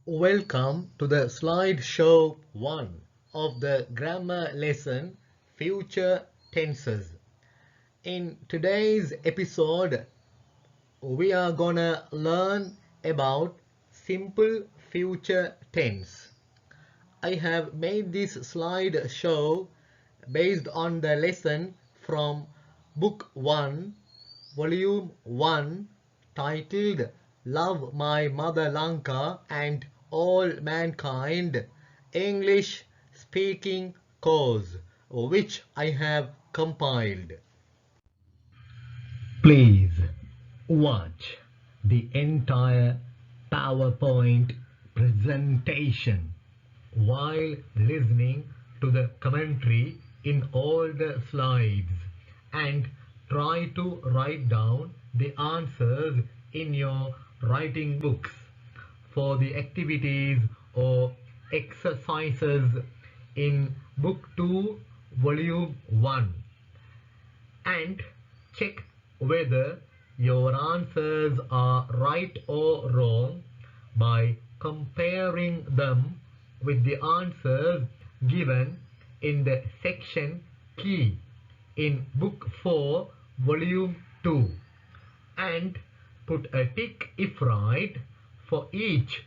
Welcome to the slideshow 1 of the grammar lesson Future Tenses. In today's episode, we are gonna learn about simple future tense. I have made this slideshow based on the lesson from Book 1, Volume 1, titled Love My Mother Lanka and All Mankind, English Speaking Course, which I have compiled. Please watch the entire PowerPoint presentation while listening to the commentary in all the slides and try to write down the answers in your writing books for the activities or exercises in Book 2, Volume 1, and check whether your answers are right or wrong by comparing them with the answers given in the section Key in Book 4, Volume 2, and put a tick if right for each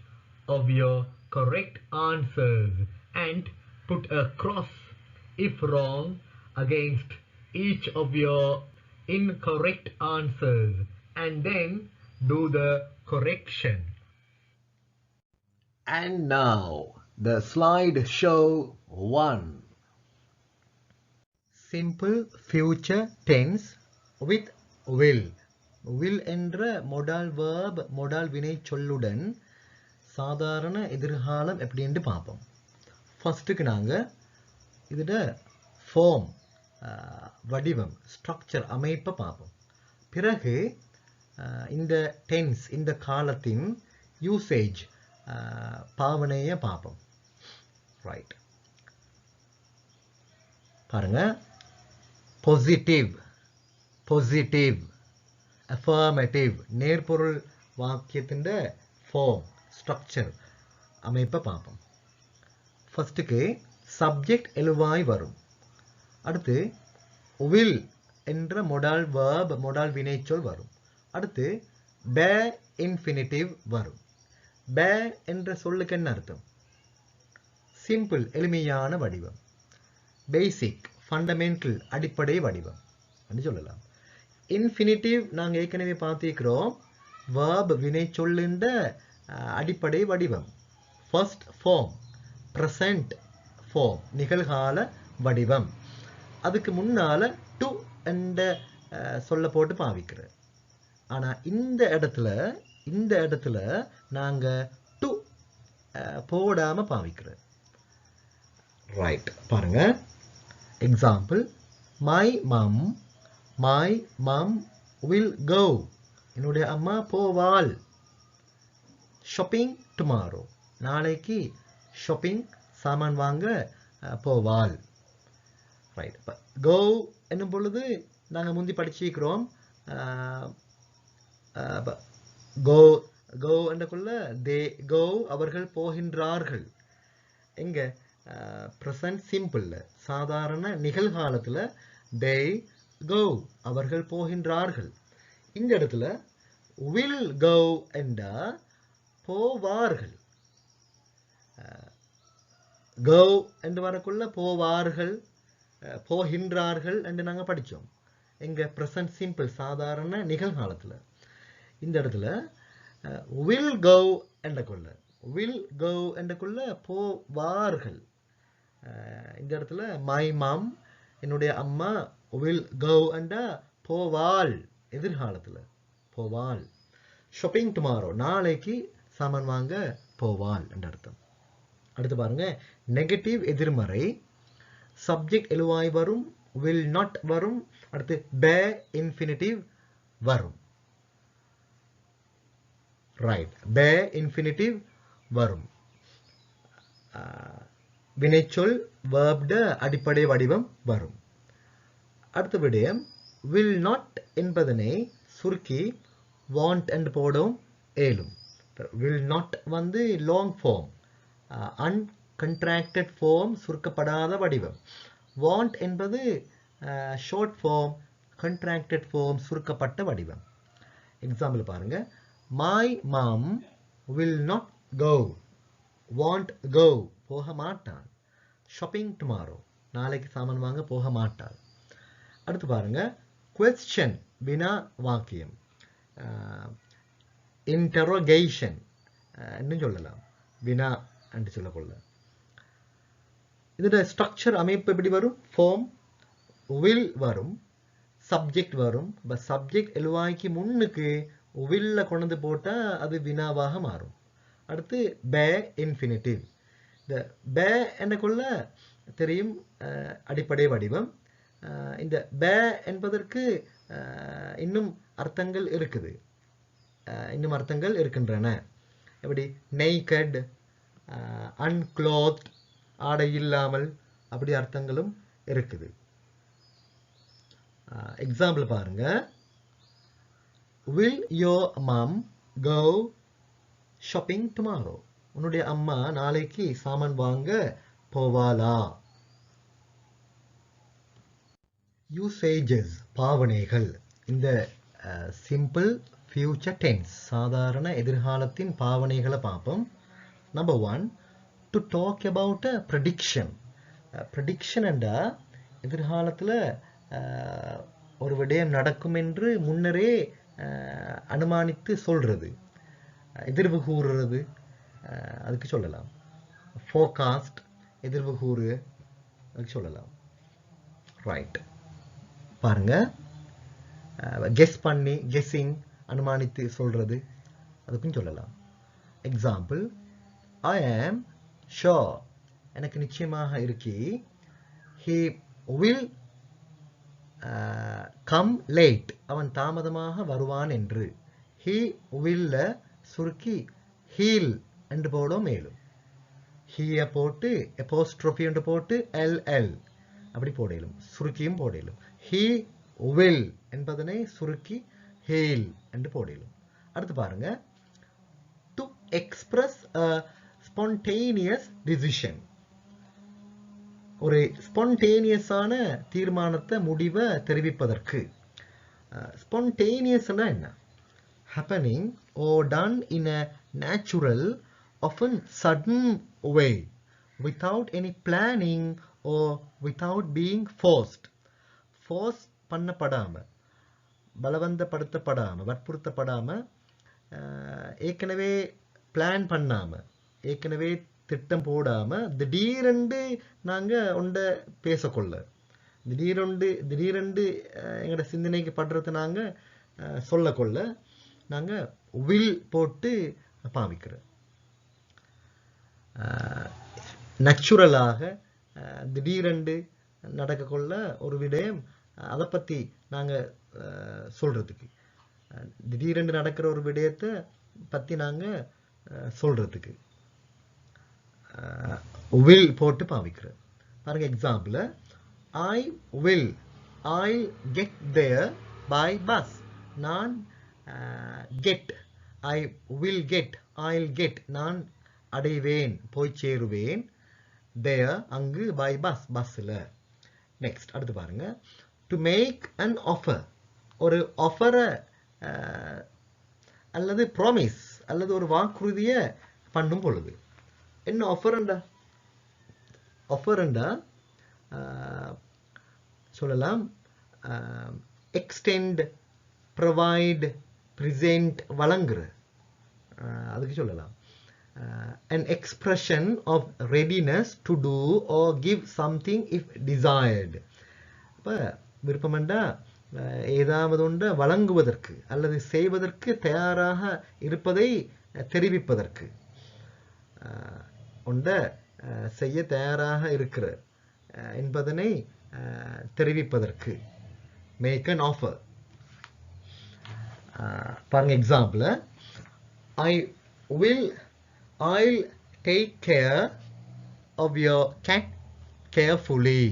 of your correct answers and put a cross if wrong against each of your incorrect answers and then do the correction. And now the slideshow 1. Simple future tense with will. Will என்ற modal verb modal வினை சொல்லுடன் சாதாரண எதிர்காலம் எப்படின்னு பார்ப்போம். ஃபர்ஸ்ட்டுக்கு நாங்கள் இதோட form வடிவம் structure அமைப்பை பார்ப்போம். பிறகு இந்த டென்ஸ் இந்த காலத்தின் யூசேஜ் பாவனையை பார்ப்போம். ரைட், பாருங்க. பாசிட்டிவ், பாசிட்டிவ், affirmative நேர்பொருள் வாக்கியத்தின் ஃபார்ம் ஸ்ட்ரக்சர் அமைப்பை பார்ப்போம். ஃபர்ஸ்ட்டுக்கு சப்ஜெக்ட் எழுவாய் வரும். அடுத்து will என்ற மொடால் verb மொடால் வினைச்சொல் வரும். அடுத்து பே இன்ஃபினிட்டிவ் வரும். பே என்ற சொல்லுக்கு என்ன அர்த்தம்? சிம்பிள் எளிமையான வடிவம், பேசிக் ஃபண்டமெண்டல் அடிப்படை வடிவம் என்று சொல்லலாம். இன்ஃபினிட்டிவ் நாங்கள் ஏற்கனவே பார்த்திருக்கிறோம், verb வினைச்சொல்லின்ற அடிப்படை வடிவம், ஃபர்ஸ்ட் ஃபார்ம், ப்ரெசன்ட் ஃபார்ம் நிகழ்கால வடிவம். அதுக்கு முன்னால டு என்ற சொல்ல போட்டு பாவிக்கிறது. ஆனால் இந்த இடத்துல நாங்கள் டு போடாமல் பாவிக்கிறது. ரைட், பாருங்க. Example, my mum will go, என்னுடைய அம்மா போவாள். ஷாப்பிங் டுமாரோ, நாளைக்கு ஷாப்பிங் சாமான் வாங்க போவாள். ரைட், கோ என்னும் பொழுது நாங்கள் முந்தி படிச்சிருக்கிறோம். கோ கோ என்றக்குள்ள தே கோ, அவர்கள் போகின்றார்கள். எங்க ப்ரெசன்ட் சிம்பிள் சாதாரண நிகழ்காலத்தில் தே கோ, அவர்கள் போகின்றார்கள். இந்த இடத்துல வில் கோ என்றா போவார்கள். கோ என்று வரக்குள்ள போவார்கள், போகின்றார்கள் என்று நாங்கள் படித்தோம். எங்கள் ப்ரெசன்ட் சிம்பிள் சாதாரண நிகழ்காலத்தில். இந்த இடத்துல வில் கோ என்றக்குள்ள போவார்கள். இந்த இடத்துல மை மம், என்னுடைய அம்மா, வில் கோ என்றா போவாள், எதிர்காலத்தில் போவாள். ஷாப்பிங் டுமாரோ, நாளைக்கு சாமான் வாங்க போவாள் என்ற அர்த்தம். அடுத்து பாருங்க, நெகட்டிவ் எதிர்மறை, சப்ஜெக்ட் எழுவாய் வரும், வில் நாட் வரும். அடுத்து பே இன்ஃபினிட்டிவ் வரும். ரைட், பே இன்ஃபினிட்டிவ் வரும். வினைச்சொல் வேர்ப்ட அடிப்படை வடிவம் வரும். அடுத்த விடயம், வில் நாட் என்பதனை சுருக்கி வாண்ட் என்று போடவும் ஏலும். will not வந்து long form, uncontracted form சுருக்கப்படாத வடிவம். want என்பது short form, contracted form சுருக்கப்பட்ட வடிவம். எக்ஸாம்பிள் பாருங்க. my mom will not go, won't go போக மாட்டாள். shopping tomorrow நாளைக்கு சாமான் வாங்க போக மாட்டாள். அடுத்து பாருங்க. question வினா வாக்கியம். interrogation இன்னும் சொல்லலாம், வினா என்று சொல்லக்கொள்ள. இதோட ஸ்ட்ரக்சர் அமைப்பு எப்படி வரும்? ஃபார்ம் will வரும், சப்ஜெக்ட் வரும். சப்ஜெக்ட் எழுவாய்க்கு முன்னுக்கு will கொண்டு போட்டா அது வினாவாக மாறும். அடுத்து பே இன்ஃபினிட்டிவ். இந்த பே என்னக்குள்ள தெரியும் அடிப்படை வடிவம். இந்த பே என்பதற்கு இன்னும் அர்த்தங்கள் இருக்குது, இன்னும் அர்த்தங்கள் இருக்கின்றன. எப்படி? naked, unclothed, ஆடை இல்லாமல், அப்படி அர்த்தங்களும் இருக்குது. எக்ஸாம்பிள் பாருங்க. will your mom go shopping tomorrow? உன்னுடைய அம்மா நாளைக்கு சாமான் வாங்க போவாளா? usages பாவனைகள். இந்த சிம்பிள் ஃபியூச்சர் டென்ஸ் சாதாரண எதிர்காலத்தின் பாவனைகளை பார்ப்போம். Number 1, to talk about a prediction. Prediction என்றா எதிர்காலத்தில் ஒரு விடயம் நடக்கும் என்று முன்னரே அனுமானித்து சொல்றது, எதிர்வு கூறுறது, அதுக்கு சொல்லலாம். ஃபோர்காஸ்ட் எதிர்வு கூறு, அதுக்கு சொல்லலாம். ரைட். பாருங்க. கெஸ் பண்ணி, கெஸ்ஸிங் அனுமானித்து சொல்றது, அதுக்கும் சொல்லலாம். எக்ஸாம்பிள். ஐ ஆம் ஷோர், எனக்கு நிச்சயமாக இருக்கி. he will come late, அவன் தாமதமாக வருவான் என்று. he will சுருக்கி he'll என்று போடும். மேலும் he போட்டு apostrophe என்று போட்டு ll அப்படி போடலும், சுருக்கியும் போடலும். he will என்பதனை சுருக்கி he'll என்று போடலும். அடுத்து பாருங்க. to express a spontaneous decision, ஒரு ஸ்பான்டேனியஸான தீர்மானத்தை, முடிவை தெரிவிப்பதற்கு. ஸ்பான்டேனியஸ்னா என்ன? happening or done in a natural, often sudden way, without any planning or without being forced. force பண்ணப்படாம, பலவந்தப்படுத்தப்படாம, வற்புறுத்தப்படாம, ஏற்கனவே பிளான் பண்ணாம, ஏற்கனவே திட்டம் போடாம, திடீரென்று நாங்க ஒன்றை பேசக்கொள்ள, திடீரென்று எங்களோட சிந்தனைக்கு படுறத நாங்க சொல்லக்கொள்ள நாங்க வில் போட்டு பாவிக்கிறோம். நேச்சுரலாக திடீரென்று நடக்கக்கொள்ள ஒரு விடயம், அதை பற்றி நாங்கள் சொல்கிறதுக்கு, திடீரென்று நடக்கிற ஒரு விடயத்தை பற்றி நாங்கள் சொல்கிறதுக்கு வில் போட்டு பாவிக்கிறோம். பாருங்க. Example. I will, I get there by bus. நான் get, I will get, I'll get நான் அடைவேன், போய் சேருவேன். தேர் அங்கு, பை பஸ் பஸ்ஸில். நெக்ஸ்ட் அடுத்து பாருங்க. டு மேக் அன் ஆஃபர், ஒரு ஆஃபரை அல்லது ப்ராமிஸ் அல்லது ஒரு வாக்குறுதியை பண்ணும் பொழுது. என்ன ஆஃபர்ண்டா? ஆஃபர்ண்டா சொல்லலாம் எக்ஸ்டெண்ட், ப்ரொவைட், ப்ரெசென்ட், வழங்குற, அதுக்கு சொல்லலாம். an expression of readiness to do or give something if desired. அப்போ விருப்பமெண்டா ஏதாவது ஒன்றை வழங்குவதற்கு அல்லது செய்வதற்கு தயாராக இருப்பதை தெரிவிப்பதற்கு, ஒன்றை செய்ய தயாராக இருக்கிற என்பதனை தெரிவிப்பதற்கு மேக் அன் ஆஃபர். பாருங்க. Example. I'll take care of your cat carefully.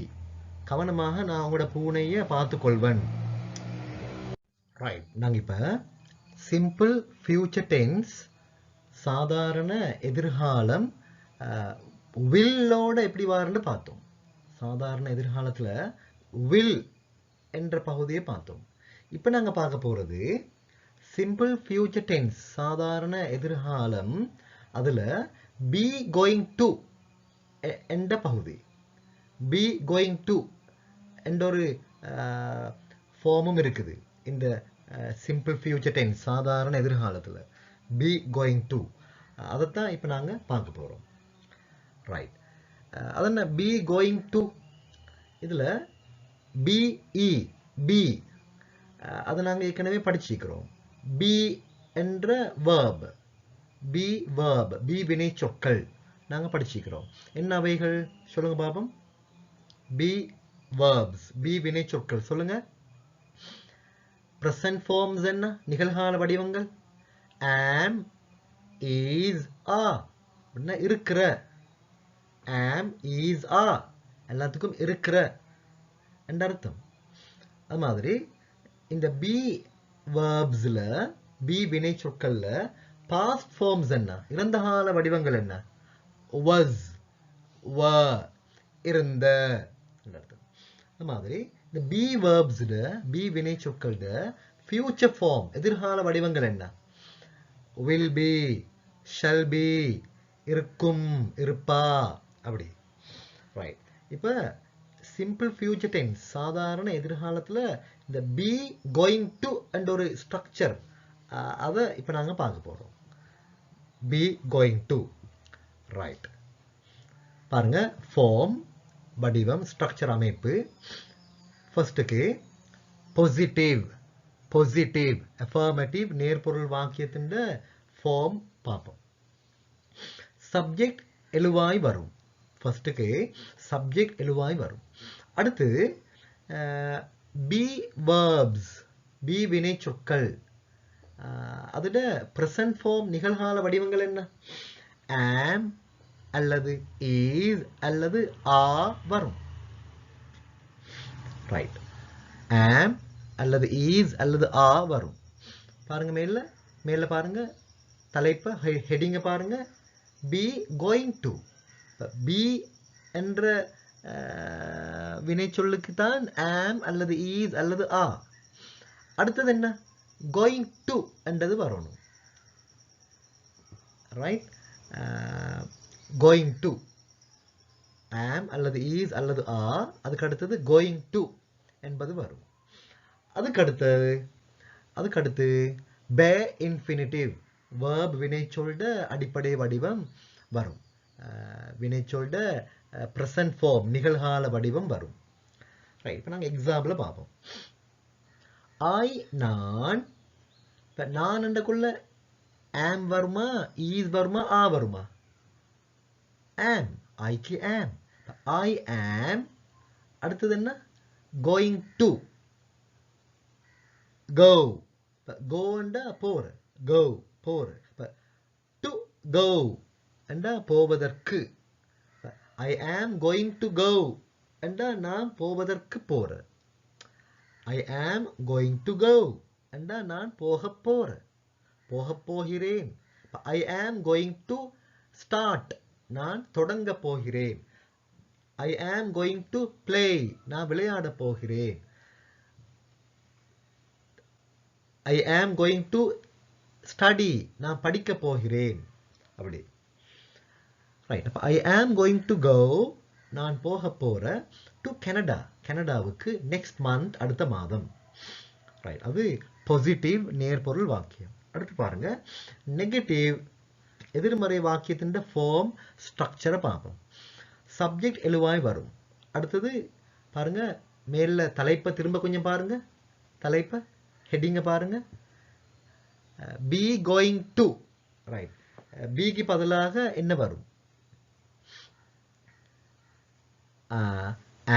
கவனமாக நான் உங்களோட பூனையை பார்த்துக்கொள்வேன். ரைட். நாங்கள் இப்போ சிம்பிள் ஃபியூச்சர் டென்ஸ் சாதாரண எதிர்காலம் willோட எப்படி வாருன்னு பார்த்தோம். சாதாரண எதிர்காலத்துல will என்ற பகுதியை பார்த்தோம். இப்போ நாங்க பார்க்க போறது simple future tense சாதாரண எதிர்காலம் அதுல be going to என்ற பகுதி. be going to என்ற ஒரு ஃபார்மும் இருக்குது இந்த simple future tense சாதாரண எதிர்காலத்துல be going to அதைத்தான் இப்போ நாங்க பார்க்க போறோம். ரைட், அதென்ன be going to இதுல be be அதை நாங்க ஏற்கனவே படிச்சிருக்கிறோம். be என்ற verb be வினை சொற்கள் நாங்க படிச்சிருக்கிறோம். என்ன அவைகள் சொல்லுங்க பாப்போம். be verbs be வினை சொற்கள் சொல்லுங்க. present forms என்ன நிகழ்கால வடிவங்கள். am is are என்ன இருக்கிற. am is are எல்லாத்துக்கும் இருக்கிற என்ற அர்த்தம். அது மாதிரி இந்த be verbsல be வினை சொற்கள்ல past forms என்ன இறந்த கால வடிவங்கள் என்ன. was were இருந்த என்ற அர்த்தம். அது மாதிரி இந்த be verbsல be வினை சொற்கள்ல future form எதிர்கால வடிவங்கள் என்ன. will be shall be இருக்கும் இருப்பா அப்படி. ரைட், இப்போ simple future tense சாதாரண எதிர்காலத்துல இந்த be going to என்ற ஒரு ஸ்ட்ரக்சர் அதை இப்போ நாங்க பார்க்க போறோம். be going to. ரைட், பாருங்க ஃபார்ம் வடிவம் ஸ்ட்ரக்சர் அமைப்பு. ஃபர்ஸ்ட்டுக்கு பொசிட்டிவ் அஃபர்மேட்டிவ் நேர்பொருள் வாக்கியத்தின் ஃபார்ம் பார்ப்போம். சப்ஜெக்ட் எழுவாய் வரும். ஃபர்ஸ்ட்டுக்கு சப்ஜெக்ட் எழுவாய் வரும். அடுத்து be verbs be வினை சொற்கள் அதோட present form நிகழ்கால வடிவங்கள் என்ன. am அல்லது is அல்லது are வரும். ரைட், am அல்லது is அல்லது are வரும். பாருங்க மேல பாருங்க தலைப்பு ஹெடிங்க பாருங்க. be going to be என்ற வினை சொல்லுக்கு தான் am அல்லது is அல்லது are. அடுத்தது என்ன going to என்றது வரணும். ரைட், going to am அல்லது is அல்லது are அதுக்கு அடுத்தது going to என்பது வரும். அதுக்கு அடுத்து be infinitive verb வினைச்சொல்ட அடிப்படை வடிவம் வரும். வினைச்சொல்ட present form நிகழ்கால வடிவம் வரும். ரைட், இப்போ நாங்கள் எக்ஸாம்பிள் பார்ப்போம். நான் நான் என்றக்குள்ள am வருமா is வருமா ஆ வருமா. am ஐக்கு am. I am அடுத்தது என்ன going to go go என்றா போற go போற. to go என்றா போவதற்கு. I am going to go என்றா நான் போவதற்கு போற. I am going to go என்றா நான் போகப் போகிறேன். I am going to start நான் தொடங்க போகிறேன். I am going to play நான் விளையாட போகிறேன். I am going to study நான் படிக்க போகிறேன் அப்படி. ரைட், அப்ப I am going to go நான் போக போற to Canada கனடாவுக்கு next month அடுத்த மாதம். ரைட், அது பாசிட்டிவ் நேர்பொருள் வாக்கியம். அடுத்து பாருங்க நெகட்டிவ் எதிர்மறை வாக்கியத்தின் ஃபார்ம் ஸ்ட்ரக்சரை பார்ப்போம். சப்ஜெக்ட் எழுவாய் வரும். அடுத்தது பாருங்க மேல தலைப்பை திரும்ப கொஞ்சம் பாருங்க. தலைப்பை ஹெட்டிங்க பாருங்க. be going to. ரைட், பிக்கு பதிலாக என்ன வரும்.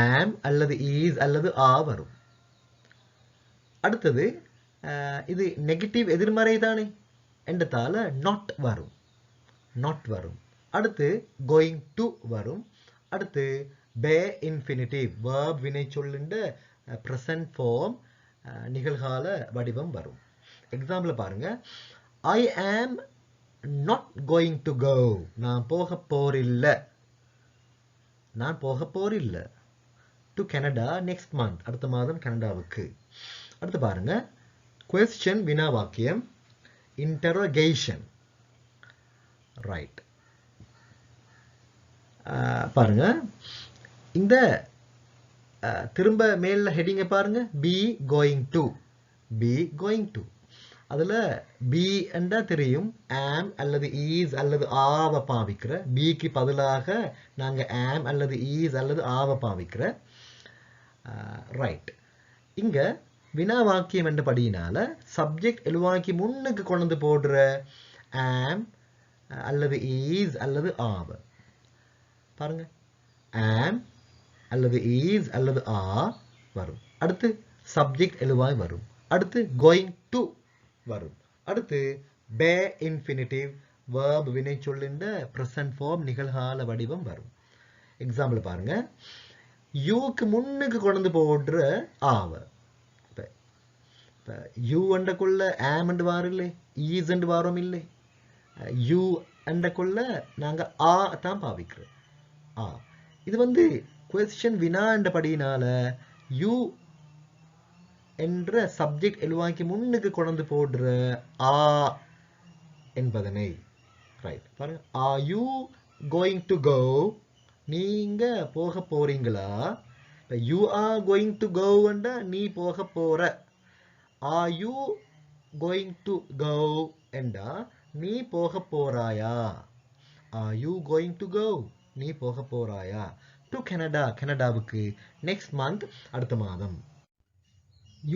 am அல்லது is அல்லது are வரும். அடுத்தது இது நெகட்டிவ் எதிர்மறை தானே என்றதால not வரும். அடுத்து going to வரும். அடுத்து be infinitive verb வினை சொல்லுண்ட present form நிகழ்கால வடிவம் வரும். எக்ஸாம்பிள் பாருங்க. I am not going to go. நான் போக போறில்ல. நான் போக போறில்ல. to Canada next month. அடுத்த மாதம் கனடாவுக்கு. அடுத்து பாருங்க. question வினா வாக்கியம். interrogation. right. பாருங்க. இந்த திரும்ப மேல ஹெட்டிங்க பாருங்க. be going to. be going to. அதுல be என்றா தெரியும். am அல்லது is அல்லது ஆவ பாவிக்கிற. beக்கு பதிலாக நாங்க am அல்லது is அல்லது ஆவ பாவிக்கிற. ரைட். இங்க வினா வாக்கியம் என்ற படியினால சப்ஜெக்ட் எழுவாக்கி முன்னுக்கு கொண்டு போடுற am அல்லது is அல்லது ஆவ. பாருங்க. am அல்லது is அல்லது ஆ வரும். அடுத்து சப்ஜெக்ட் எழுவாய் வரும். அடுத்து going to வரும். அடுத்து be infinitive verb வினைச்சொல்லின் present form நிகழ்கால வடிவம் வரும். எக்ஸாம்பிள் பாருங்க. யூக்கு முன்னுக்கு கொண்டு போடுற ஆவ. யூ அண்டக்குள்ள am என்று வாரும் இல்லை, is என்று வாரும் இல்லை. யூ அண்டக்குள்ள நாங்க ஆ தான் பாவிக்கிறோம். ஆ. இது வந்து question வினா என்ற படியினால யூ என்ற சப்ஜெக்ட் எழுவாக்கி முன்னுக்கு கொண்டு போடுற ஆ என்பதனை. ரைட். பாருங்க. Are you going to go? நீங்க போக போறீங்களா? You are going to go என்றா நீ போக போற. Are you going to go என்றா நீ போக போறாயா? Are you going to go? நீ போக போறாயா? To Canada, கனடாவுக்கு next month, அடுத்த மாதம்.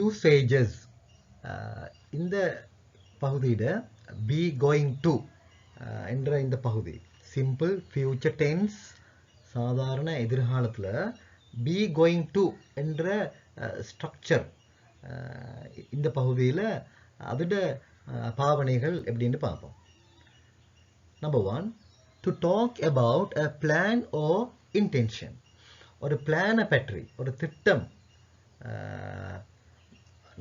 usages. இந்த பகுதியில be going to என்ற இந்த பகுதி simple future tense சாதாரண எதிர்காலத்துல be going to என்ற ஸ்ட்ரக்சர் இந்த பகுதியில அதோட பாவனைகள் எப்படின்னு பார்ப்போம். Number 1, to talk about a plan or intention. ஒரு பிளானை பற்றி, ஒரு திட்டம்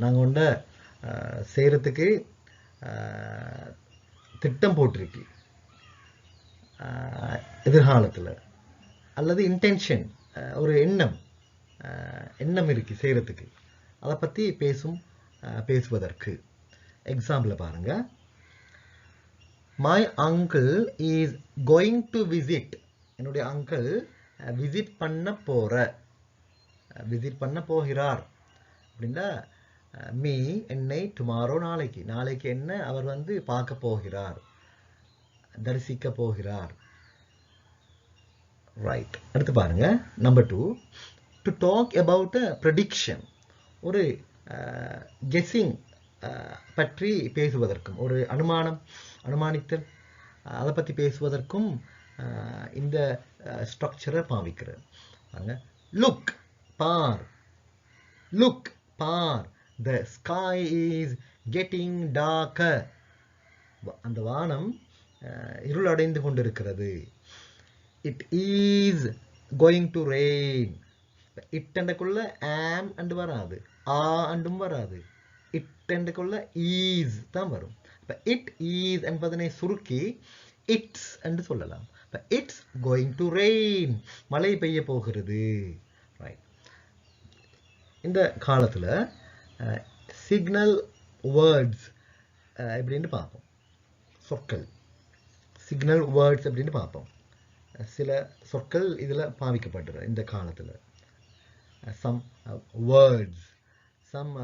நாங்கள் ஒன்றை செய்கிறதுக்கு திட்டம் போட்டிருக்கு எதிர்காலத்தில், அல்லது இன்டென்ஷன் ஒரு எண்ணம் இருக்கு செய்கிறதுக்கு, அதை பற்றி பேசுவதற்கு. எக்ஸாம்பிள் பாருங்க. My uncle is going to visit. என்னுடைய அங்கிள் விசிட் பண்ண போகிறார் அப்படின்னா மீ என்னை டுமாரோ நாளைக்கு என்ன அவர் வந்து பார்க்க போகிறார், தரிசிக்க போகிறார். ரைட். அடுத்து பாருங்க. Number 2, to talk about a prediction. ஒரு கெஸ்ஸிங் பற்றி பேசுவதற்கும், ஒரு அனுமானித்தல் அதை பற்றி பேசுவதற்கும் இந்த ஸ்ட்ரக்சரை பாவிக்கிறது. லுக், பார். லுக், பார். The sky is getting darker. அந்த வானம் இருளடைந்து கொண்டிருக்கிறது. It is going to rain. It அண்டக்குள்ள am and வராது, அண்டும் வராது. It அண்டக்குள்ள is தான் வரும். It is என்பதனை சுருக்கி it's என்று சொல்லலாம். It's going to rain. மழை பெய்ய போகிறது. ரைட். இந்த காலத்துல சிக்னல் வேர்ட்ஸ் எப்படின்னு பார்ப்போம். சொற்கள் சிக்னல் வேர்ட்ஸ் எப்படின்னு பார்ப்போம். சில சொற்கள் இதில் பாவிக்கப்படுற இந்த காலத்தில். சம் வேர்ட்ஸ், சம்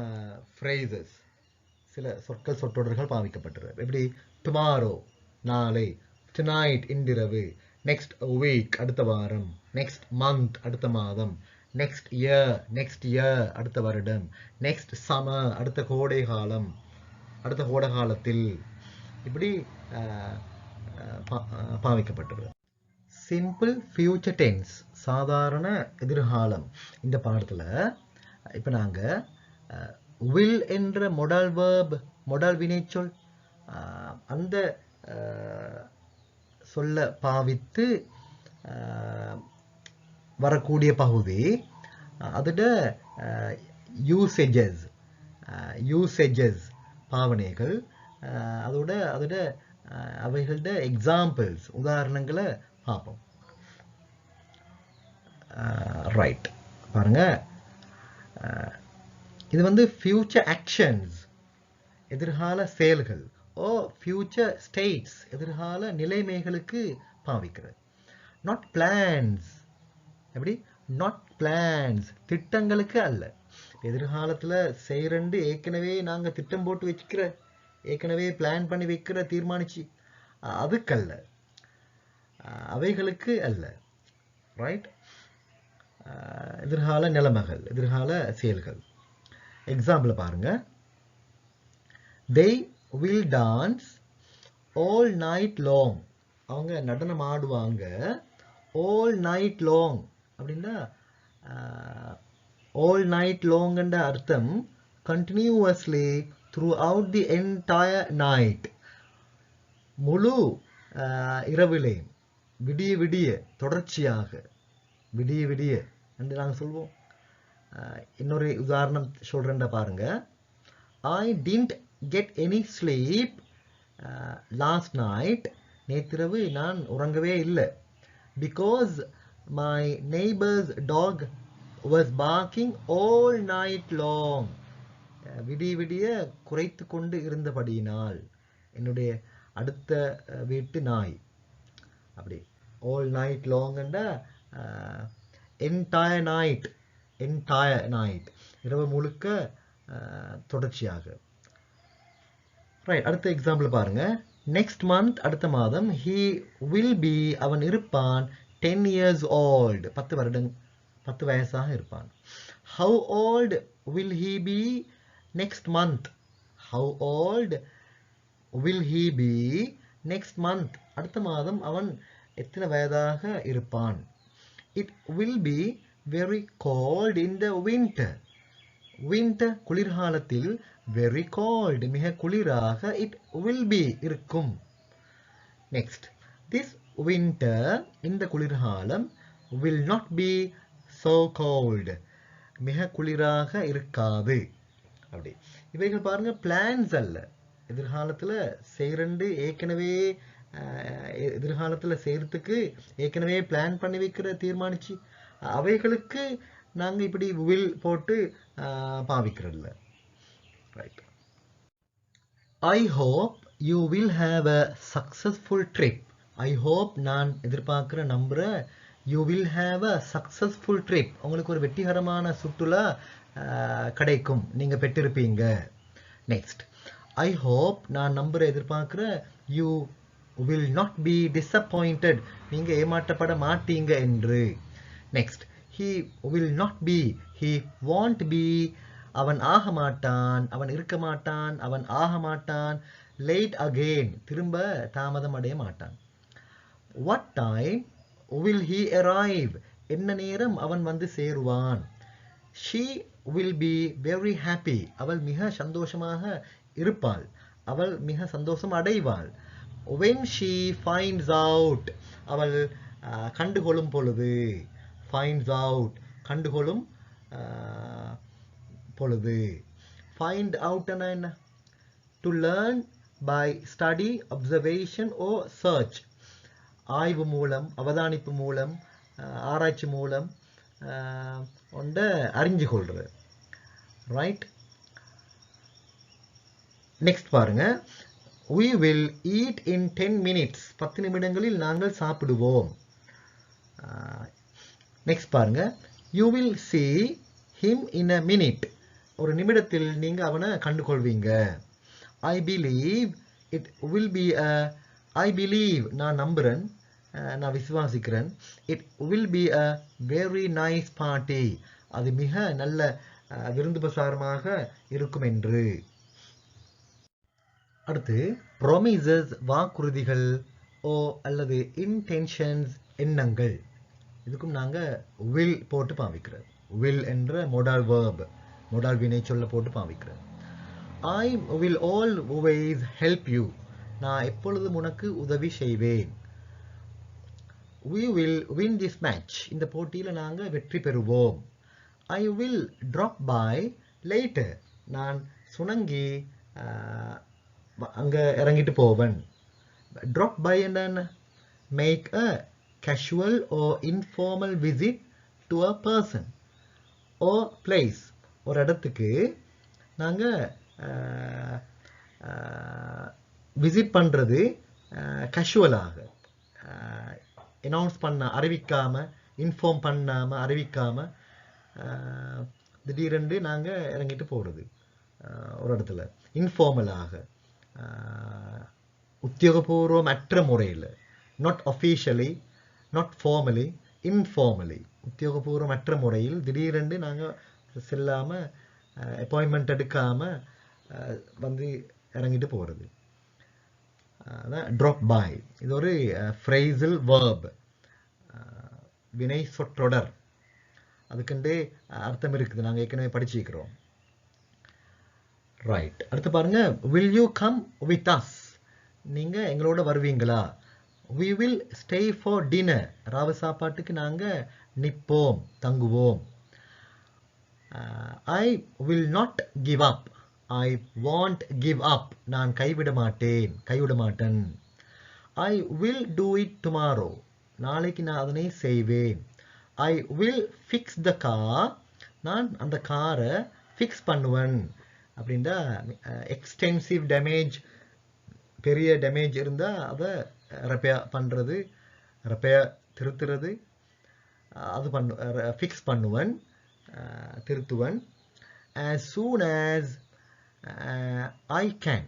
ஃப்ரேசஸ், சில சொற்றொடர்கள் பாவிக்கப்பட்டுறது. எப்படி டுமாரோ நாளை, டுநைட் இன்றிரவு, நெக்ஸ்ட் வீக் அடுத்த வாரம், நெக்ஸ்ட் மந்த் அடுத்த மாதம், நெக்ஸ்ட் இயர் அடுத்த வருடம், நெக்ஸ்ட் சம்மர் அடுத்த கோடை காலத்தில், இப்படி பாவிக்கப்பட்டுள்ளது. சிம்பிள் ஃபியூச்சர் டென்ஸ் சாதாரண எதிர்காலம். இந்த பாடத்தில் இப்போ நாங்கள் வில் என்ற மொடல் வினைச்சொல் அந்த சொல்ல பாவித்து வரக்கூடிய பகுதி, அதோட யூசேஜஸ் பாவனைகள், அதோட அவைகளோட எக்ஸாம்பிள்ஸ் உதாரணங்களை பார்ப்போம். ரைட், பாருங்க, இது வந்து ஃபியூச்சர் ஆக்ஷன்ஸ், எதிர்கால செயல்கள், ஓ ஃபியூச்சர் ஸ்டேட்ஸ், எதிர்கால நிலைமைகளுக்கு பாவிக்கிறது. நாட் பிளான்ஸ், எப்படி? நாட் பிளான்ஸ், திட்டங்களுக்கு அல்ல. எதிர்காலத்தில் செய்கிறண்டு ஏற்கனவே நாங்கள் திட்டம் போட்டு வச்சுக்கிற, ஏற்கனவே பிளான் பண்ணி வைக்கிற, தீர்மானிச்சு, அதுக்கல்ல, அவைகளுக்கு அல்ல. ரைட், எதிர்கால நிலைமைகள், எதிர்கால செயல்கள். எக்ஸாம்பிள் பாருங்க. they will dance all night long. அவங்க நடனம் ஆடுவாங்க all night long. அப்படின்னா all night long என்ற அர்த்தம் continuously throughout the entire night. முழு இரவிலே, விடிய விடிய, தொடர்ச்சியாக, விடிய விடிய என்று நாங்கள் சொல்வோம். இன்னொரு உதாரணம் சொல்றேன் பாருங்க. I didn't get any sleep last night. நேற்றிரவு நான் உறங்கவே இல்லை. Because my neighbor's dog was barking all night long. விடிய விடிய குறைத்து கொண்டு இருந்தபடியினால், என்னுடைய அடுத்த வீட்டு நாய். அப்படி all night long என்ற entire night, entire night, இரவு முழுக்க தொடர்ச்சியாக. ரைட், அடுத்த எக்ஸாம்பிள் பாருங்க. நெக்ஸ்ட் மந்த், அடுத்த மாதம், he will be, அவன் இருப்பான் 10 years old, 10 வயசாக இருப்பான். how old will he be next month? how old will he be next month? அடுத்த மாதம் அவன் எத்தனை வயதாக இருப்பான்? it will be very cold in the winter. winter, குளிர்காலத்தில், very cold, மிக குளிராக, it will be, இருக்கும். next, this winter, இந்த குளிர்காலம், will not be so cold, மிக குளிராக இருக்காது. அப்படி இவைகள் பாருங்க பிளான்ஸ் அல்ல. எதிர்காலத்தில் செய்கிறண்டு ஏற்கனவே, எதிர்காலத்தில் செய்கிறதுக்கு ஏற்கனவே பிளான் பண்ணி வைக்கிற, தீர்மானிச்சு, அவைகளுக்கு நாங்கள் இப்படி வில் போட்டு பாவிக்கிறதில்ல. Right. I hope you will have a successful trip. I hope, நான் எதிர்பார்க்குற, நம்புகிற, you will have a successful trip, உங்களுக்கு ஒரு வெற்றிகரமான சுற்றுலா கிடைக்கும், நீங்கள் பெற்றிருப்பீங்க. நெக்ஸ்ட், ஐ ஹோப், நான் நம்புகிற, எதிர்பார்க்குற, you will not be disappointed, நீங்கள் ஏமாற்றப்பட மாட்டீங்க என்று. Next, he will not be, he won't be, அவன் ஆக மாட்டான், அவன் இருக்க மாட்டான், அவன் ஆக மாட்டான். late again, திரும்ப தாமதம் அடைய மாட்டான். what time will he arrive, என்ன நேரம் அவன் வந்து சேருவான். she will be very happy, அவள் மிக சந்தோஷமாக இருப்பாள், அவள் மிக சந்தோஷம் அடைவாள். when she finds out, அவள் கண்டுகொள்ளும் பொழுது, finds out, கண்டுகொள்ளும் பொழுது. find out என்ன? to learn by study, observation or search. ஆய்வு மூலம், அவதானிப்பு மூலம், ஆராய்ச்சி மூலம் ஒன்றை அறிஞ்சு கொள்றது. ரைட். நெக்ஸ்ட் பாருங்க. we will eat in 10 minutes, 10 நிமிடங்களில் நாங்கள் சாப்பிடுவோம். நெக்ஸ்ட் பாருங்க. You will see him in a minute, ஒரு நிமிடத்தில் நீங்கள் அவனை கண்டுகொள்வீங்க. I believe it will be a, I believe, நான் நம்புகிறேன், நான் விசுவாசிக்கிறேன். It will be a very nice party, அது மிக நல்ல விருந்து பிரசாரமாக இருக்கும் என்று. அடுத்து ப்ராமிசஸ், வாக்குறுதிகள், ஓ அல்லது இன்டென்ஷன்ஸ், எண்ணங்கள். இதுக்கும் நாங்கள் வில் போட்டு பாவிக்கிறோம். வில் என்ற மொடால் வேர்ப், மொடால் வினை சொல்ல போட்டு பாவிக்கிறோம். I will always help you, நான் எப்பொழுதும் உனக்கு உதவி செய்வேன். we will win this match, இந்த போட்டியில் நாங்கள் வெற்றி பெறுவோம். I will drop by later, நான் சுணங்கி அங்கே இறங்கிட்டு போவேன். drop by என்ன? Make a casual or informal visit to a person or place. ஒரு இடத்துக்கு நாங்க விசிட் பண்றது கேஷுவலாக, அனௌன்ஸ் பண்ண, அறிவிக்காம, இன்ஃபார்ம் பண்ணாம, அறிவிக்காம திடீரென்று நாங்க இறங்கிட்டு போறது ஒரு இடத்துல. இன்ஃபார்மலாக, உத்தியோகபூர்வமற்ற முறையில், நாட் அஃபீஷியலி, நாட் ஃபார்மலி, இன்ஃபார்மலி, உத்தியோகபூர்வமற்ற முறையில் திடீரென்று நாங்கள் செல்லாமல், அப்பாயின்மெண்ட் எடுக்காமல் வந்து இறங்கிட்டு போகிறது. அதான் ட்ராப் பாய். இது ஒரு ஃப்ரேசல் வேர்ப், வினை சொற்றொடர். அதுக்குண்டே அர்த்தம் இருக்குது, நாங்கள் ஏற்கனவே படிச்சிருக்கிறோம். ரைட், அடுத்து பாருங்க, will you come with us? நீங்கள் எங்களோட வருவீங்களா? we will stay for dinner. ராவு சாப்பாட்டுக்கு நாங்கள் நிற்போம், தங்குவோம். I will not give up. I won't give up. நான் கைவிட மாட்டேன், கைவிட மாட்டேன். I will do it tomorrow. நாளைக்கு நான் அதனை செய்வேன். I will fix the car. நான் அந்த காரை ஃபிக்ஸ் பண்ணுவேன். அப்படின்னா எக்ஸ்டென்சிவ் டேமேஜ், பெரிய டேமேஜ் இருந்தால் அதை ரிப்பேர் பண்ணுறது, ரிப்பேர் திருத்துறது, அது ஃபிக்ஸ் பண்ணுவேன், திருத்துவன். as soon as I can.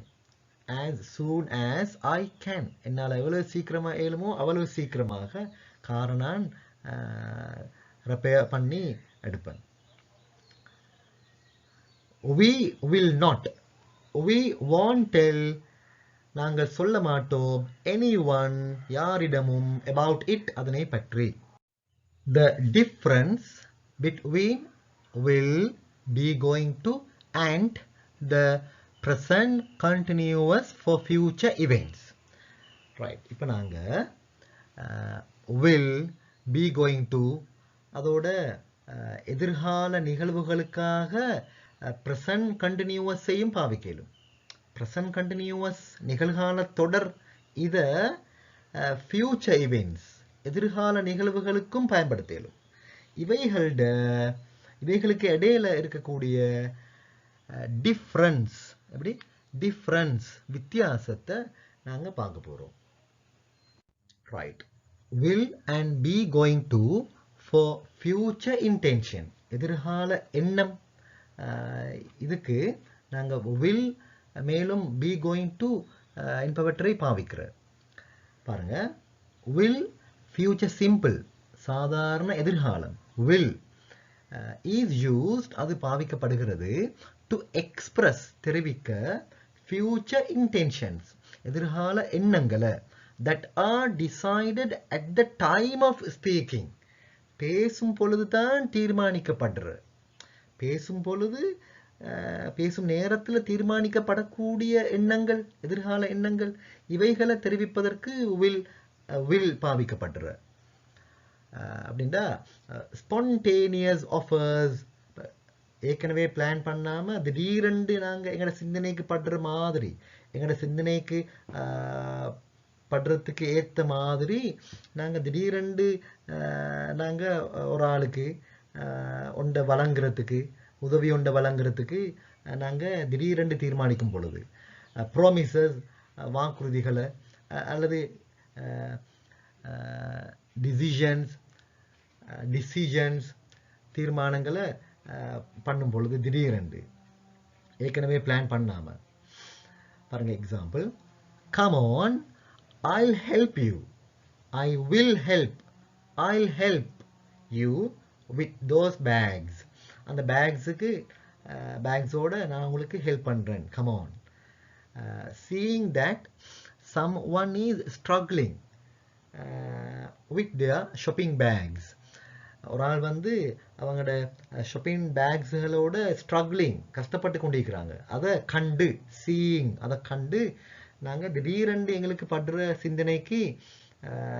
as soon as I can. என்னால் எவ்வளவு சீக்கிரமாக ஏழுமோ அவ்வளவு சீக்கிரமாக காரை நான் ரிப்பேர் பண்ணி எடுப்பேன். we will not. we won't tell. நாங்கள் சொல்ல மாட்டோம். anyone, யாரிடமும், about it, அதனை பற்றி. the difference between will, be going to, and the present continuous for future events. right, இப்போ நாங்கள் will, be going to, அதோட எதிர்கால நிகழ்வுகளுக்காக present continuous-ஐயும் பாவிக்கலும். present continuous நிகழ்கால தொடர், இதை future events, எதிர்கால நிகழ்வுகளுக்கும் பயன்படுத்தலும். இவைகளுக்கு இடையில இருக்கக்கூடிய டிஃப்ரென்ஸ், எப்படி டிஃப்ரென்ஸ், வித்தியாசத்தை நாங்கள் பார்க்க போகிறோம். Right, will and be going to for future intention, எதிர்கால எண்ணம். இதுக்கு நாங்கள் will மேலும் be going to என்பவற்றை பாவிக்கிறோம். பாருங்க, will future simple, சாதாரண எதிர்காலம். will is used, அது பாவிக்கப்படுகிறது, to express, தெரிவிக்க, future intentions, எதிர்கால எண்ணங்களை, that are decided at the time of speaking, பேசும் பொழுது தான் தீர்மானிக்கப்படுற, பேசும் பொழுது, பேசும் நேரத்தில் தீர்மானிக்கப்படக்கூடிய எண்ணங்கள், எதிர்கால எண்ணங்கள், இவைகளை தெரிவிப்பதற்கு will பாவிக்கப்படுற. அப்படின்னா ஸ்பான்டேனியஸ் ஆஃபர்ஸ், ஏற்கனவே பிளான் பண்ணாமல் திடீரென்று நாங்கள் எங்களோட சிந்தனைக்கு படுற மாதிரி, எங்களோட சிந்தனைக்கு படுறதுக்கு ஏற்ற மாதிரி நாங்கள் திடீரென்று நாங்கள் ஒரு ஆளுக்கு ஒன்றை வழங்குறதுக்கு, உதவி ஒன்றை வழங்குறதுக்கு நாங்கள் திடீரென்று தீர்மானிக்கும் பொழுது, ப்ராமிசஸ், வாக்குறுதிகளை, அல்லது டிசிஷன்ஸ், தீர்மானங்களை பண்ணும் பொழுது திடீரென்று, ஏற்கனவே பிளான் பண்ணாமல். பாருங்க example, come on, I'll help you. I will help. I'll help you with those bags. அந்த பேக்ஸுக்கு, பேக்ஸோட நான் உங்களுக்கு ஹெல்ப் பண்ணுறேன். Come on. Seeing that someone is struggling with their shopping bags. ஒரு ஆள் வந்து அவங்களோட ஷாப்பிங் பேக்ஸுகளோட ஸ்ட்ரகிளிங், கஷ்டப்பட்டு கொண்டிருக்கிறாங்க. அதை கண்டு, சீயிங், அதை கண்டு நாங்கள் திடீரென்று எங்களுக்கு படுற சிந்தனைக்கு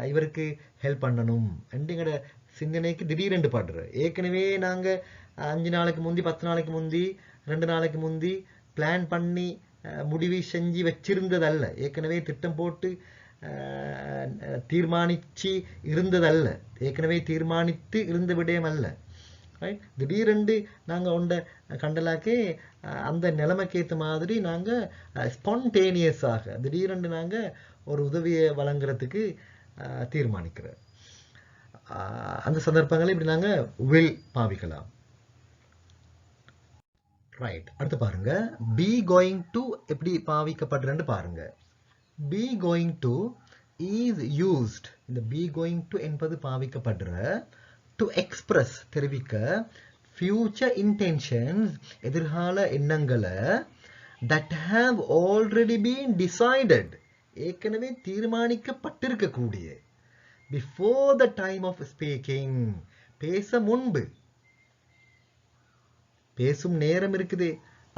இவருக்கு ஹெல்ப் பண்ணணும் என்று எங்களோட சிந்தனைக்கு திடீரென்று படுற, ஏற்கனவே நாங்கள் 5 நாளைக்கு முந்தி, 10 நாளைக்கு முந்தி, 2 நாளைக்கு முந்தி பிளான் பண்ணி முடிவு செஞ்சு வச்சிருந்ததல்ல, ஏற்கனவே திட்டம் போட்டு தீர்மானிச்சு இருந்ததல்ல, ஏற்கனவே தீர்மானித்து இருந்த விடயம் அல்ல. ரைட், திடீரென்று நாங்கள் உண்ட கண்டலாக்கே அந்த நிலைமைக்கு ஏற்ற மாதிரி நாங்கள் ஸ்பான்டேனியஸாக திடீரென்று நாங்கள் ஒரு உதவியை வழங்குறதுக்கு தீர்மானிக்கிறோம். அந்த சந்தர்ப்பங்களை இப்படி நாங்கள் வில் பாவிக்கலாம். ரைட், அடுத்து பாருங்க, பி கோயிங் டு எப்படி பாவிக்கப்படுறன்னு பாருங்க. Be going to is used. இந்த பி கோயிங் டு என்பது பாவிக்கப்படுற டு எக்ஸ்பிரஸ் தெரிவிக்க ஃபியூச்சர் இன்டென்ஷன்ஸ் எதிர்கால எண்ணங்களை that have already been decided ஏற்கனவே தீர்மானிக்கப்பட்டிருக்கக்கூடிய before the time of speaking பேச முன்பு, பேசும் நேரம் இருக்குது,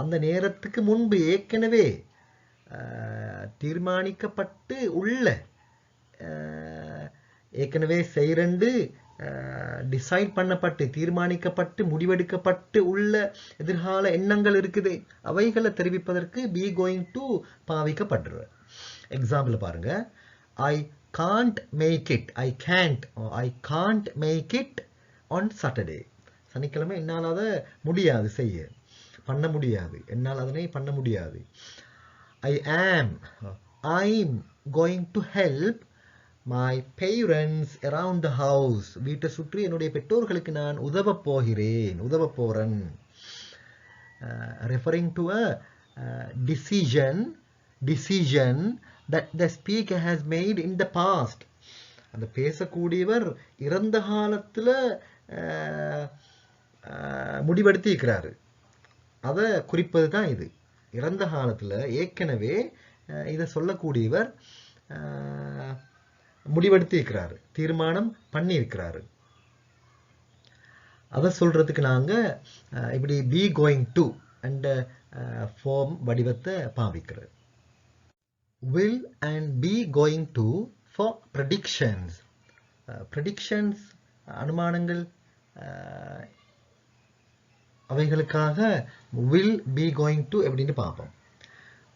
அந்த நேரத்துக்கு முன்பு ஏற்கனவே தீர்மானிக்கப்பட்டு உள்ள, ஏற்கனவே செய்யறண்டு டிசைட் பண்ணப்பட்டு தீர்மானிக்கப்பட்டு முடிவெடுக்கப்பட்டு உள்ள எதிர்கால எண்ணங்கள் இருக்குது, அவைகளை தெரிவிப்பதற்கு பி கோயிங் டு பாவிக்கப்படுற. எக்ஸாம்பிள் பாருங்க, I can't make it, I can't make it on Saturday. சனிக்கிழமை என்னால் அதை முடியாது, பண்ண முடியாது, என்னால் அதனை பண்ண முடியாது. I'm going to help my parents around the house. வீட்டை சுற்றி என்னுடைய பெற்றோர்களுக்கு நான் உதவ போறேன். Referring to a decision that the speaker has made in the past. அந்த பேசக்கூடியவர் இறந்த காலத்துல முடிவெடுத்து இருக்கிறாரு, அதை குறிப்பது தான் இது. இறந்த காலத்துல ஏற்கனவே இதை சொல்லக்கூடியவர் முடிவெடுத்து இருக்கிறாரு, தீர்மானம் பண்ணி இருக்கிறாரு. அதை சொல்றதுக்கு நாங்க இப்படி be going to and form வடிவத்தை பாவிக்கிறது. will and be going to for predictions. predictions அனுமானங்கள், அவைகளுக்காக will be going to எப்படின்னு பார்ப்போம்.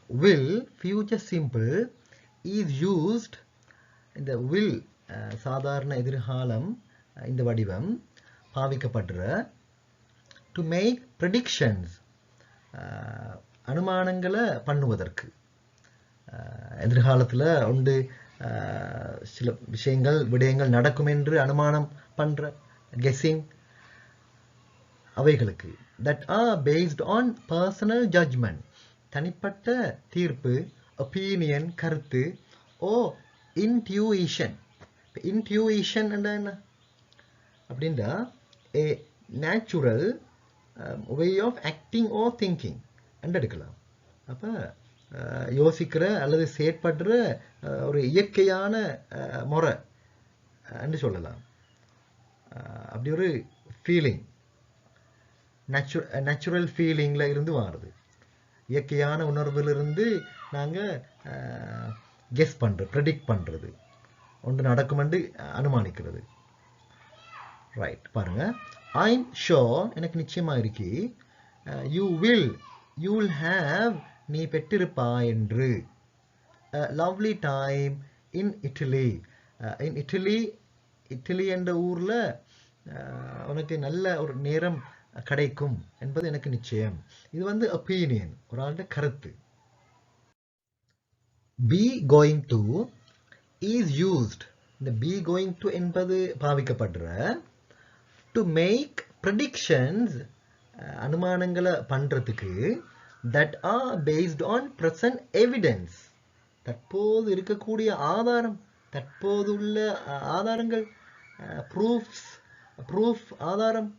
will future simple is used. இந்த will சாதாரண எதிர்காலம் இந்த வடிவம் பாவிக்கப்படுற to make predictions அனுமானங்களை பண்ணுவதற்கு. எதிர்காலத்தில் உண்டு சில விடயங்கள் நடக்கும் என்று அனுமானம் பண்ற கெஸ்ஸிங், அவைகளுக்கு. That are based on personal judgement, தனிப்பட்ட தீர்ப்பு, ஒப்பீனியன் கருத்து, ஓ இன்ட்யூஷன். இன்ட்யூஷன் என்ன அப்படின்னா a natural way of acting or thinking என்று எடுக்கலாம். அப்போ யோசிக்கிற அல்லது செயற்படுற ஒரு இயற்கையான முறை என்று சொல்லலாம். அப்படி ஒரு ஃபீலிங், நேச்சுரல் ஃபீலிங்கில் இருந்து வாருது. இயற்கையான உணர்விலிருந்து நாங்கள் கெஸ் பண்ணுறது, ப்ரெடிக்ட் பண்ணுறது, ஒன்று நடக்குமென்று அனுமானிக்கிறது. ரைட், பாருங்க, ஐம் ஷோர் எனக்கு நிச்சயமாக இருக்கி, யூ வில் ஹாவ் நீ பெற்றிருப்பா என்று, lovely time in idli. Idli என்ற ஊரில் உனக்கு நல்ல ஒரு நேரம் கிடைக்கும் என்பது எனக்கு நிச்சயம். இது வந்து ஒப்பீனியன், ஒரு ஆளுடைய கருத்து. B going to is used. இந்த பி கோயிங் டு என்பது பாவிக்கப்படுற டு மேக் ப்ரெடிக்ஷன்ஸ் அனுமானங்களை பண்றதுக்கு that are based on present evidence. தற்போது இருக்கக்கூடிய ஆதாரம், தற்போதுள்ள ஆதாரங்கள், ப்ரூஃப் ஆதாரம்,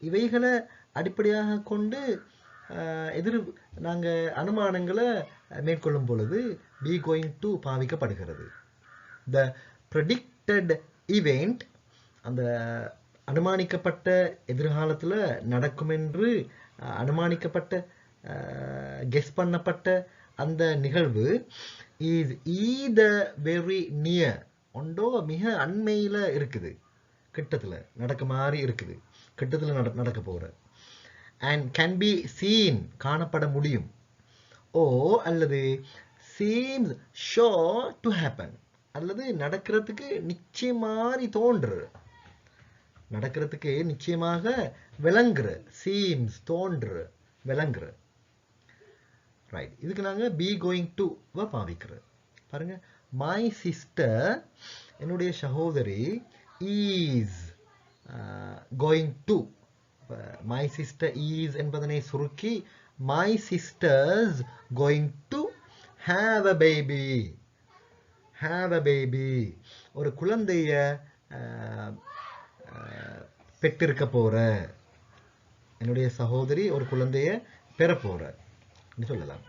இவைகளை அடிப்படையாக கொண்டு நாங்கள் அனுமானங்களை மேற்கொள்ளும் பொழுது பி கோயிங் டு பாவிக்கப்படுகிறது. த ப்ரெடிக்டட் இவெண்ட், அந்த அனுமானிக்கப்பட்ட எதிர்காலத்தில் நடக்கும் என்று அனுமானிக்கப்பட்ட கெஸ் பண்ணப்பட்ட அந்த நிகழ்வு இஸ் ஈதர் வெரி நியர், ஒன்றோ மிக அண்மையில் இருக்குது, கிட்டத்தில் நடக்க மாதிரி இருக்குது, கிட்டத்தில் நடக்க போகிற, அண்ட் கேன் பி சீன் காணப்பட முடியும், ஓ அல்லது சீம்ஸ் ஷோர் டு ஹேப்பன் அல்லது நடக்கிறதுக்கு நிச்சயமாரி தோன்று, நடக்கிறதுக்கு நிச்சயமாக விளங்குற, சீம்ஸ் தோன்று விளங்குற. ரைட், இதுக்கு நாங்க பி கோயிங் டு பாவிக்கிறோம். பாருங்க, மை சிஸ்டர் என்னுடைய சகோதரி is going to. My sister is என்பதனை சுருக்கி my sisters going to have a baby. Have a baby, ஒரு குழந்தைய பெற்றிருக்க போற, என்னுடைய சகோதரி ஒரு குழந்தைய பெற போற சொல்லலாம்.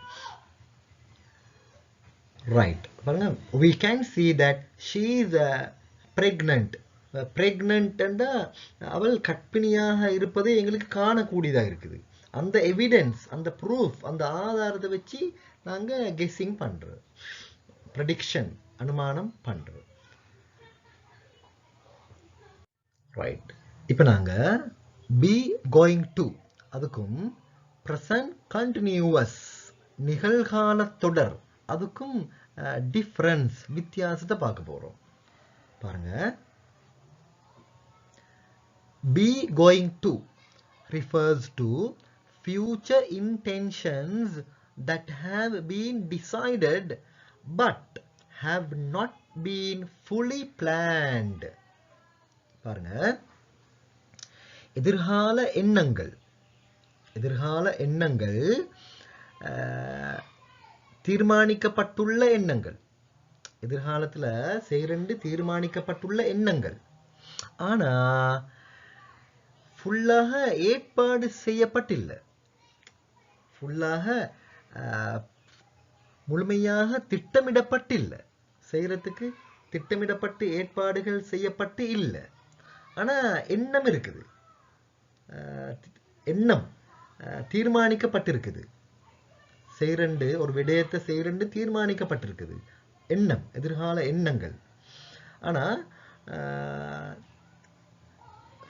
ரைட், பாருங்க, we can see that she is pregnant. pregnant என்றா அவள் கர்ப்பிணியாக இருப்பதை எங்களுக்கு காணக்கூடியதாக இருக்குது. அந்த எவிடன்ஸ், அந்த ப்ரூஃப், அந்த ஆதாரத்தை வச்சு நாங்க கெஸ்ஸிங் பண்றோம், ப்ரெடிக்ஷன், அனுமானம் பண்றோம். ரைட், இப்போ நாங்க பி கோயிங் டு அதுக்கும் present continuous நிகழ்கால தொடர் அதுக்கும் டிஃபரன்ஸ், வித்தியாசத்தை பார்க்க போறோம். பாருங்க, be going to refers to future intentions that have been decided but have not been fully planned. பாருங்க, எதிர்கால எண்ணங்கள், எதிர்கால எண்ணங்கள் தீர்மானிக்கப்பட்டுள்ள எண்ணங்கள், எதிர்காலத்துல செய்யறண்டு தீர்மானிக்கப்பட்டுள்ள எண்ணங்கள், ஆனா ஃபுல்லாக ஏற்பாடு செய்யப்பட்டில்லை, ஃபுல்லாக முழுமையாக திட்டமிடப்பட்டில்லை, செய்யறதுக்கு திட்டமிடப்பட்டு ஏற்பாடுகள் செய்யப்பட்டு இல்லை. ஆனா எண்ணம் இருக்குது, எண்ணம் தீர்மானிக்கப்பட்டிருக்குது, செய்யறண்டு ஒரு விடயத்தை செய்யறண்டு தீர்மானிக்கப்பட்டிருக்குது, எண்ணம், எதிர்கால எண்ணங்கள். ஆனா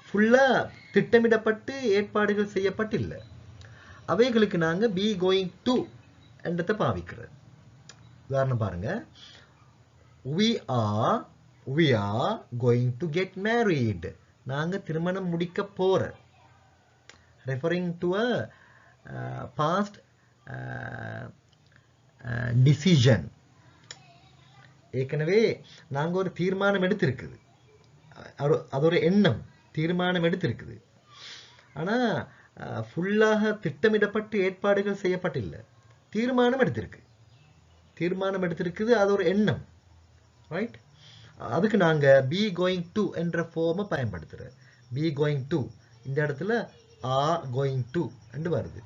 ஃபுல்லா திட்டமிடப்பட்டு ஏற்பாடுகள் செய்யப்பட்டில்லை. அவைகளுக்கு நாங்க பி கோயிங் டு என்றதை பாவிக்கிறோம். உதாரணம் பாருங்க, we are going to get married. நாங்க திருமணம் முடிக்க போற, referring to a past decision. ஏற்கனவே நாங்க ஒரு தீர்மானம் எடுத்திருக்குது, அது ஒரு எண்ணம், தீர்மானம் எடுத்திருக்குது. ஆனா ஃபுல்லாக திட்டமிடப்பட்டு ஏற்பாடுகள் செய்யப்பட்டில்லை, தீர்மானம் எடுத்திருக்கு, தீர்மானம் எடுத்திருக்குது, அது ஒரு எண்ணம். ரைட், அதுக்கு நாங்க பி கோயிங் டு என்ற ஃபார்மை பயன்படுத்துறோம். பி கோயிங் டு இந்த இடத்துல ஆர் கோயிங் டு என்று வருது.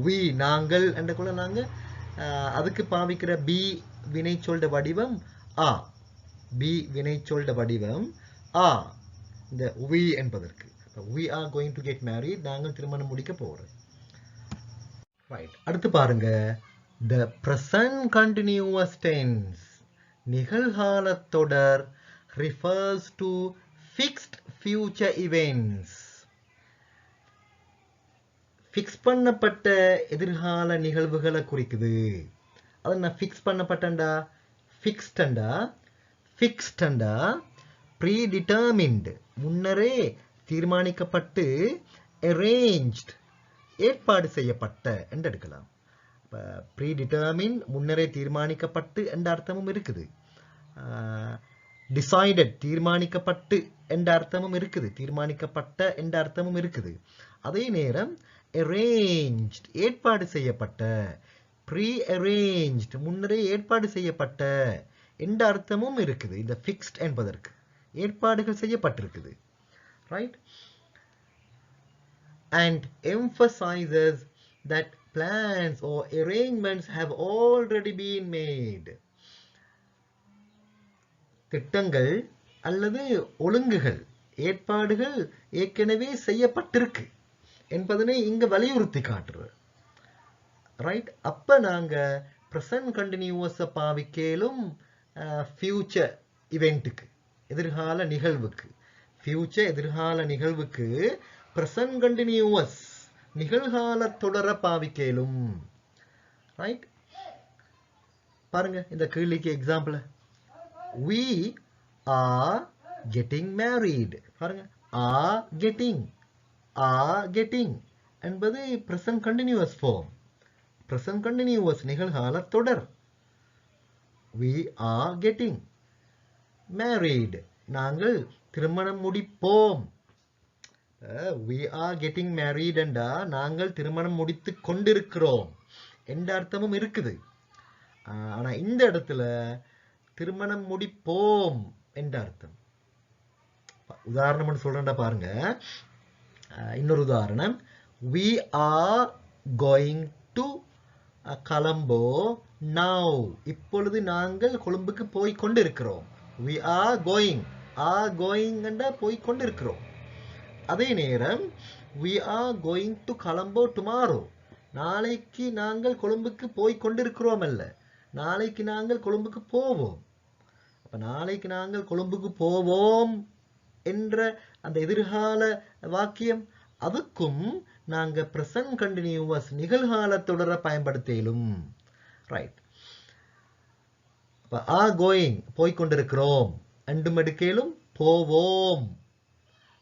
we நாங்கள் என்ற கூட நாங்க அதுக்கு பாவிக்கிற பி வினைச்சொல்ட வடிவம் ஆ, பி வினைச்சொல்ட வடிவம் ஆ இந்த we என்பதற்கு. we are going to get married, நாங்கள் திருமணம் முடிக்க போறோம். ரைட், அடுத்து பாருங்க, the present continuous tense நிகழ்கால தொடர் refers to fixed future events. Fix பண்ணப்பட்ட எதிர்கால நிகழ்வுகளை குறிக்குது. அது நான் ஃபிக்ஸ் பண்ணப்பட்டண்டா, ஃபிக்ஸ்டண்டா ப்ரீடிட்டர்மின்டு முன்னரே தீர்மானிக்கப்பட்டு, அரேஞ்ச்ட் ஏற்பாடு செய்யப்பட்ட என்று எடுக்கலாம். இப்போ ப்ரீடிட்டர்மின் முன்னரே தீர்மானிக்கப்பட்டு என்ற அர்த்தமும் இருக்குது, டிசைடட் தீர்மானிக்கப்பட்டு என்ற அர்த்தமும் இருக்குது, தீர்மானிக்கப்பட்ட என்ற அர்த்தமும் இருக்குது. அதே நேரம் arranged ஏற்பாடு செய்யப்பட்ட, ப்ரீ அரேஞ்ச்ட் முன்னரே ஏற்பாடு செய்யப்பட்ட என்ற அர்த்தமும் இருக்குது. இந்த ஃபிக்ஸ்ட் என்பதற்கு ஏற்பாடுகள் செய்யப்பட்டிருக்குது. Right, and emphasizes that plans or arrangements have already been made. திட்டங்கள் அல்லது ஒழுங்குகள், ஏற்பாடுகள் ஏற்கனவே செய்யப்பட்டிருக்கு என்பதனை இங்க வலியுறுத்தி காட்டுறது. ரைட், அப்ப நாங்க பிரசன்ட் கண்டினியூவஸ பாவிக்கலும் ஃபியூச்சர் இவெண்ட்டுக்கு, எதிர்கால நிகழ்வுக்கு, ஃபியூச்சர் எதிர்கால நிகழ்வுக்கு பிரசன்ட் கண்டினியூவஸ் நிகழ்கால தொடர பாவிக்கலும். ரைட், பாருங்க இந்த கேள்விக்கு example, we are getting married. பாருங்க, are getting என்பது present continuous form. present continuous நிகழ்கால தொடர். we are getting married, நாங்கள் திருமணம் முடிப்போம். we are getting married என்றா நாங்கள் திருமணம் முடித்து கொண்டிருக்கிறோம் என்ற அர்த்தமும் இருக்குது. ஆனா இந்த இடத்துல திருமணம் முடிப்போம் என்ற அர்த்தம். உதாரணம் சொல்றேன்டா பாருங்க. இன்னொரு உதாரணம், we are going to Colombo now. இப்பொழுது நாங்கள் கொழும்புக்கு போய் கொண்டிருக்கிறோம். we are going என்றா போய் கொண்டிருக்கிறோம். அதே நேரம் we are going to Colombo tomorrow. நாளைக்கு நாங்கள் கொழும்புக்கு போய் கொண்டிருக்கிறோம் அல்ல, நாளைக்கு நாங்கள் கொழும்புக்கு போவோம். அப்ப நாளைக்கு நாங்கள் கொழும்புக்கு போவோம் என்ற அந்த எதிர்கால வாக்கியம், அதுக்கும் நாங்க present continuous நிகழ்கால தொடர பயன்படுத்திலும். ரைட். அப்ப are going போய் கொண்டிருக்கிறோம் அண்டும் எடுக்கலும் போவோம்.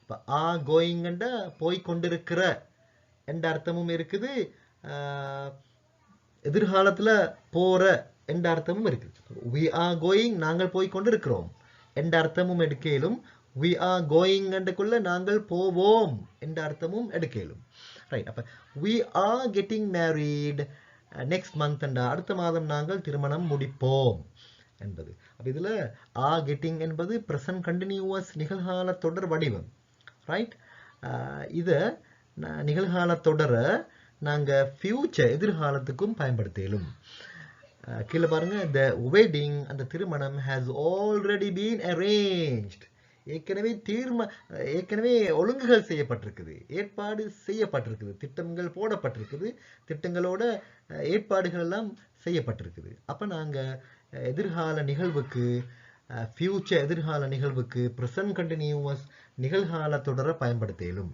இப்ப are going என்ற போய் கொண்டிருக்கிற என்ற அர்த்தமும் இருக்குது, எதிர்காலத்துல போற என்ற அர்த்தமும் இருக்குது. we are going நாங்கள் போய் கொண்டிருக்கிறோம் என்ற அர்த்தமும் எடுக்கலும், we are going என்றக்குள்ள நாங்கள் போவோம் என்ற அர்த்தமும் எடுக்கலும். ரைட். அப்ப we are getting married next month என்றா அடுத்த மாதம் நாங்கள் திருமணம் முடிப்போம் என்பது. அப்ப இதுல are getting என்பது present continuous நிகழ்கால தொடர் வடிவம். ரைட். இத நிகழ்கால தொடர நாங்க future எதிர்காலத்துக்கும் பயன்படுத்தலும். கீழே பாருங்க, the wedding அந்த திருமணம் has already been arranged. ஏற்கனவே ஒழுங்குகள் செய்யப்பட்டிருக்குது, ஏற்பாடு செய்யப்பட்டிருக்குது, திட்டங்கள் போடப்பட்டிருக்குது, திட்டங்களோட ஏற்பாடுகள் எல்லாம் செய்யப்பட்டிருக்குது. அப்ப நாங்க எதிர்கால நிகழ்வுக்கு future எதிர்கால நிகழ்வுக்கு present continuous நிகழ்கால தொடர பயன்படுத்தலும்.